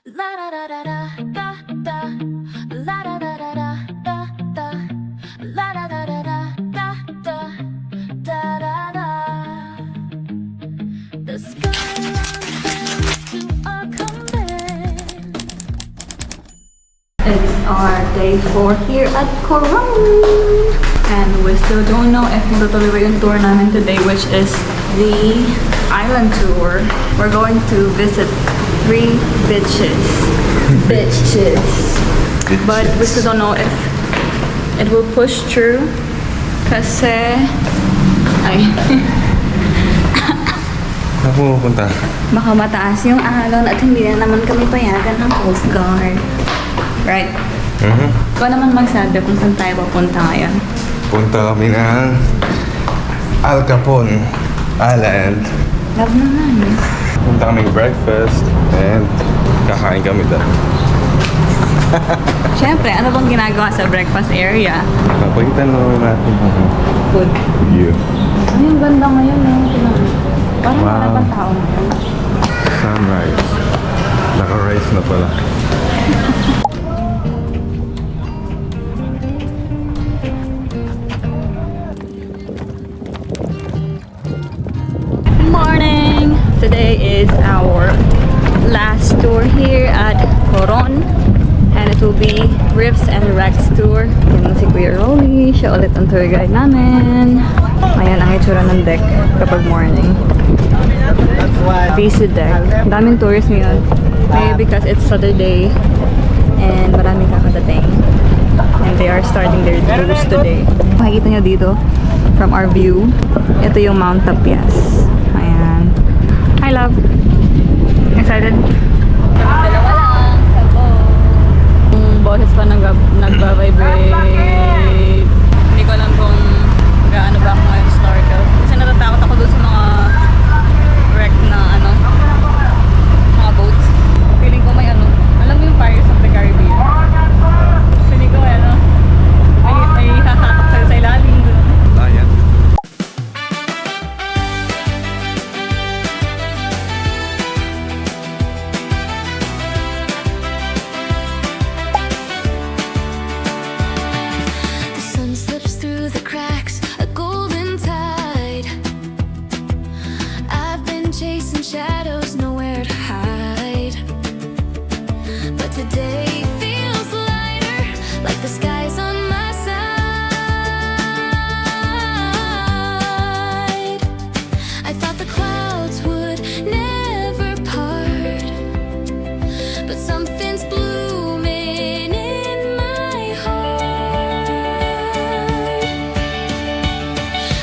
La da da da da da da. La da da da da da da. La da da da da da da. Da da da. The skyline to a comeback. It's our day 4 here at Coron. And we still don't know if matutuloy ba yung tour namin today, which is the island tour. We're going to visit 3 beaches. Beaches. But we still don't know if it will push through. Kasi... Ay. Saan pupunta? Baka mataas yung alon at hindi na naman kami payagan ng Coast Guard. Right? Ikaw naman magsabi kung saan tayo papunta ngayon. Punta kami ng Al Capone Island. Love naman. Punta kami breakfast and kakain kami doon. Siyempre, ano bang ginagawa sa breakfast area? Napagkita naman natin ang Food. view. Ay, ang ganda ngayon eh. Parang Wow. wala pang tao ngayon. Sunrise. Naka-rise na pala. Morning! Today is our last tour here at Coron. And it will be Riffs and Rex tour. Yan si Kuya Rolly. Siya ulit ang tour guide namin. Ayan ang itsura ng deck kapag morning. Busy deck. Daming tourists ngayon. Maybe because it's Saturday and maraming kakadating. And they are starting their tours today. Makikita nyo dito from our view. Ito yung Mount Tapias. Ayan. Hi, love. Excited? Dalawa lang. Sabo. Yung boses pa nagba-vibrate. Hindi ko alam kung gaano ba ako ngayon snorkel. Kasi natatakot ako doon sa mga wreck na mga boats. Feeling ko may alam mo yung Pirates of the Caribbean? Feeling ko may hahatak sa'yo sa ilalim doon. Ayan. The sun slips through the cracks, a golden tide. I've been chasing shadows, nowhere to hide. But today feels lighter, like the sky's on my side. I thought the clouds would never part, but something's blooming in my heart.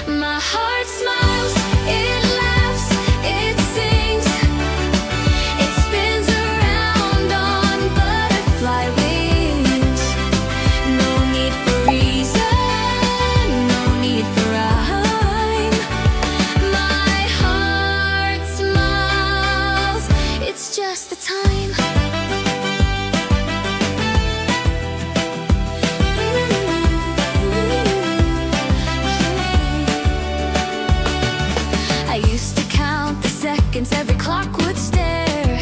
My heart smiles, it laughs, it sings, it spins around on butterfly wings. No need for reason, no need for rhyme. My heart smiles, it's just the time. I used to count the seconds every clock would stare,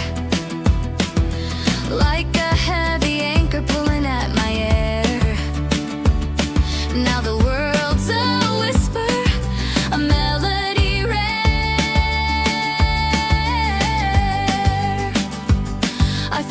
like a heavy anchor pulling at my air. Now the world's a whisper, a melody rare. I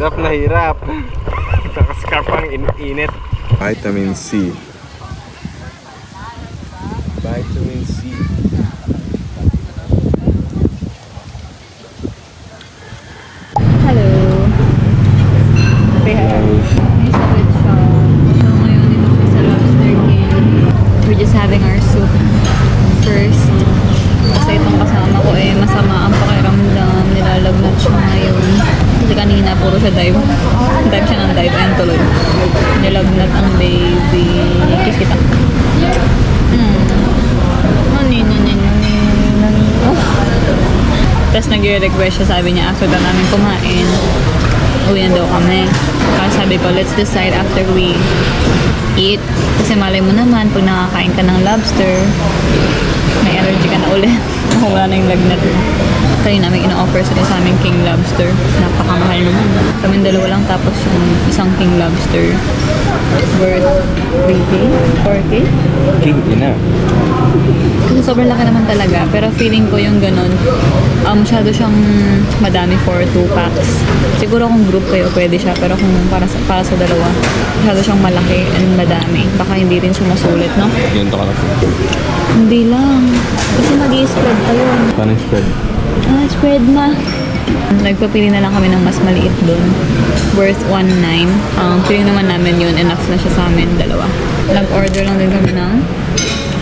Hirap na hirap. Nakascarf ang init. Vitamin C. Vitamin C. Hello. Say hi. May sakit siya. So ngayon dito kami sa Lobster King. We're just having our soup first. Kasi itong kasama ko masama ang pakiramdam. Nilalagnat siya ngayon. Kasi kanina puro siya dive. Dive siya ng dive. Ayun tuloy. Nilagnat ang baby. Kiss kita. Tapos nag-request siya, sabi niya after daw namin kumain, uwi na daw kami. Tapos sabi ko, let's decide after we eat. Kasi malay mo naman, pag nakakain ka ng lobster, may allergy ka na ulit. Wala na yung lagnat mo. Kaya namin ina-offer sila sa aming king lobster. Napakamahal naman. Kaming dalawa lang tapos yung isang king lobster worth 3K? 4K? King ina. Kasi sobrang laki naman talaga. Pero feeling ko yung ganun, masyado siyang madami for 2 packs. Siguro kung group kayo, pwede siya. Pero kung para sa dalawa, masyado siyang malaki and madami. Baka hindi rin sumasulit, no? Ganito ka na po. Hindi lang. Kasi mag-i-spread pa yun. Paano yung spread? Spread na. Nagpapili na lang kami ng mas maliit doon. Worth 1.9. Feeling naman namin yun. Enough na siya sa amin, dalawa. Nag-order lang din kami ng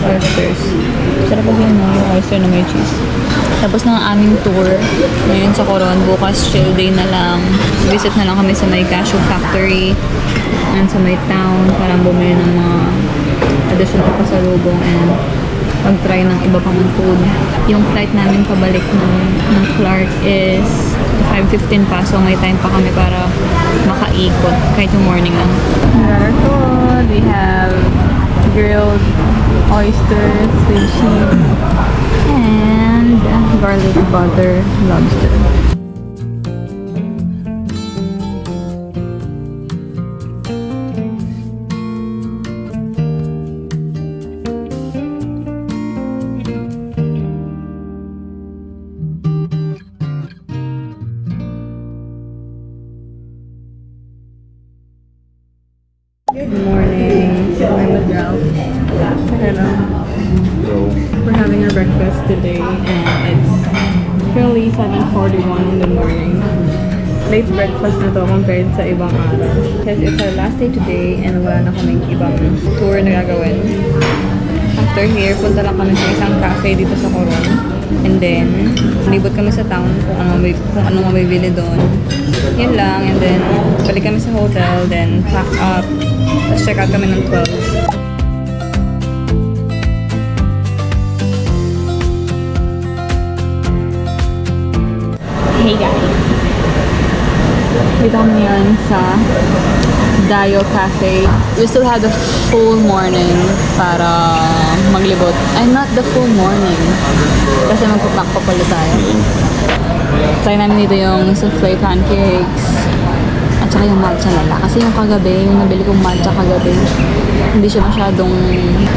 oysters. Sarap kasi yun, no? Yung oyster na may cheese. Tapos na ang aming tour. Ngayon sa Coron, bukas chill day na lang. Visit na lang kami sa may cashew factory. And sa may town. Parang bumili ng mga additional pasalubong and pag-try ng iba pang food. Yung flight namin pabalik ng Clark is 5:15 pa. So may time pa kami para makaikot. Kahit yung morning lang. We got our food. We have grilled oysters with cheese and garlic butter lobster. Good morning. I'm with Ralph. Hello. Yo. We're having our breakfast today and it's currently 7:41 in the morning. Late breakfast na to compared sa ibang araw. Because it's our last day today and wala na kaming ibang tour na gagawin. After here, punta lang kami sa isang cafe dito sa Coron. And then, libot kami sa town kung ano mabibili doon. Yun lang. And then, balik kami sa hotel. Then, pack up. Tapos check out kami ng 12. Hey guys! Dito kami ngayon sa Dayo Cafe. We still had the full morning para maglibot. And not the full morning. Kasi magpapack pa pala tayo. Try namin dito yung souffle pancakes. At saka yung matcha lala. Kasi yung kagabi, yung nabili kong matcha kagabi, hindi siya masyadong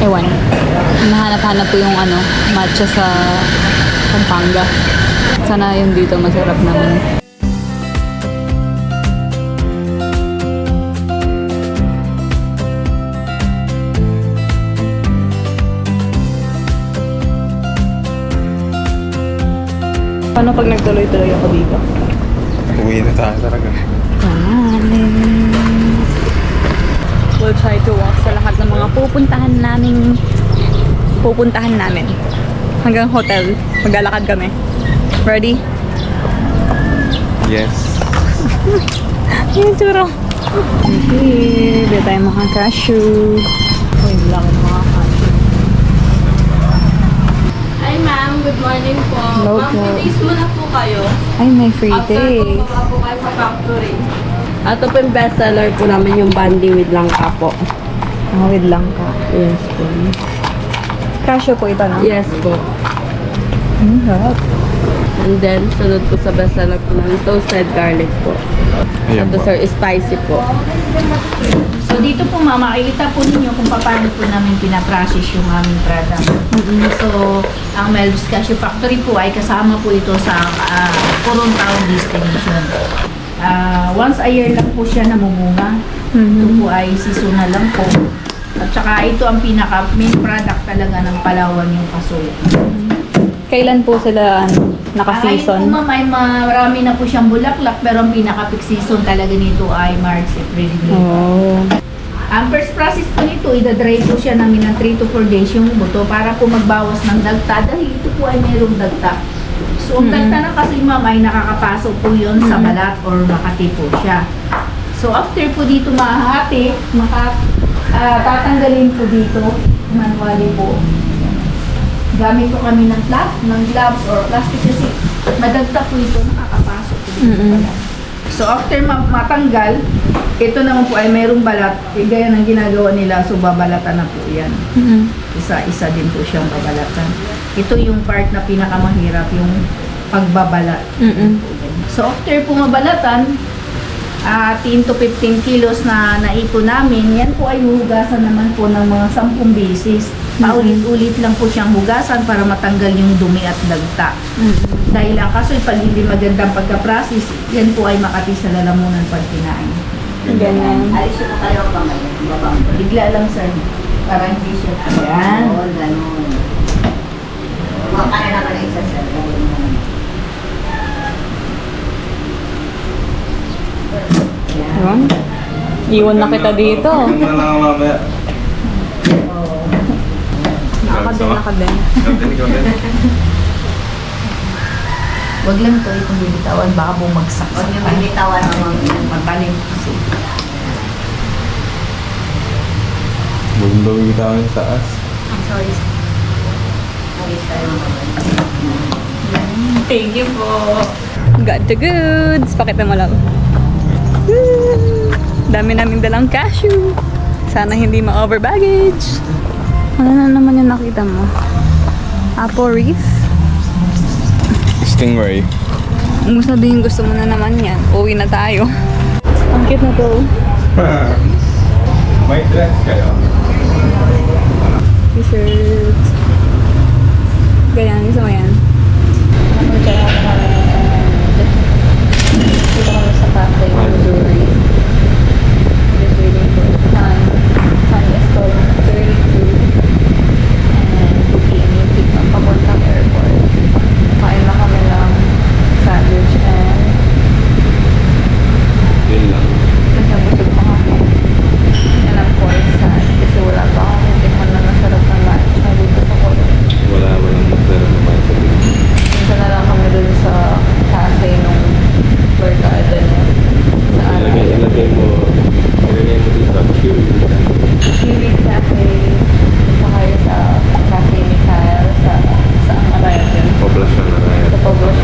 ewan. Nahanap-hanap po yung matcha sa Pampanga. Sana yung dito masarap naman. Paano pag nagtuloy-tuloy ako dito? Uwi na tayo talaga. We'll try to walk sa lahat ng mga pupuntahan namin. Hanggang hotel. Maglalakad kami. Ready? Yes. Yung tsura. Okay. Dito tayo mga cashew. Uy, lang mga cashew. Hi ma'am, good morning po. Hello Ma'am, po. release mo na po kayo. Ay, may free After day. po, baka po kayo sa factory. Ito po yung bestseller po namin yung Bandi with Langka po. With langka. Yes po. Cashew po ito, no? Yes po. Harap. And then, sunod po sa bestseller po namin, toasted garlic po. Ayan Ito po. sir, spicy po. So dito po ma'am, makikita po ninyo kung paano po namin pinaprocess yung aming product. So, ang Melv's Cashew Factory po ay kasama po ito sa Coron Town Destination. Once a year lang po siya namumunga. Ito po ay seasonal lang po. At saka ito ang pinaka main product talaga ng Palawan, yung pasoy. Kailan po sila Ngayon po naka-season? ma'am ay marami na po siyang bulaklak, pero ang pinaka peak season talaga nito ay March, April, May. Oh. Ang first process po nito, idadry po siya namin ng 3 to 4 days yung buto para po magbawas ng dagta dahil ito po ay mayroong dagta. So, ang dagta ng kasi ma'am ay nakakapasok po yun sa balat or makati po siya. So, after po dito mahahati, tatanggalin po dito, manually po. Gamit po kami ng gloves or plastic kasi madagta po ito, nakakapasok po dito sa balat. So, after matanggal, ito naman po ay mayroong balat. Gaya ng ginagawa nila, so babalatan na po yan. Isa-isa din po siyang babalatan. Ito yung part na pinakamahirap, yung pagbabalat. So, after po mabalatan, 10 to 15 kilos na naipon namin, yan po ay hugasan naman po ng mga 10 beses. Paulit-ulit lang po siyang hugasan para matanggal yung dumi at dagta. Dahil ang kaso pag hindi magandang pagka-process, yan po ay makati sa lalamunan pag kinain. Ganyan. Alis ko kayo kamay. Babang. Bigla lang sir, para hindi siya. Ayan. Oo, ganun. Huwag ka na naman isa sir. Diba? Iwan na kita dito. Ano na lang mamaya. Nakadin. Ikaw din. Wag lang to itong bibitawan, baka bumagsak. Huwag niyo binitawan naman. Magbaling kasi. Bundog kita ang taas. Sorry. Alis tayo naman. Thank you po. Got the goods. Pakita mo lang. Woo! Dami naming dalang cashew. Sana hindi ma-over baggage. Ano na naman yung nakita mo? Apple Reef? Stingray. Kung sabihin gusto mo na naman yan, uwi na tayo. Ang cute na to. May dress kayo. T-shirts. Ganyan, gusto mo yan? Dito kami sa cafe ng jewelry. Just waiting for the time. Time is 12:32. And booking yung pick ng papuntang airport. Kain na kami ng sandwich and Yun lang. kasi busog pa kami. And of course, kasi wala pa akong tikman na masarap na lunch na dito sa Colo. Walang masarap naman sa dito. Punta na lang kami dun sa cafe nung barkada niya. Sa Ilagay mo dito. Seaweed Cafe. Saka sa Cafe ni Kyle. Sa ang Arayat yun. Poblasyon na rin. Sa Poblacion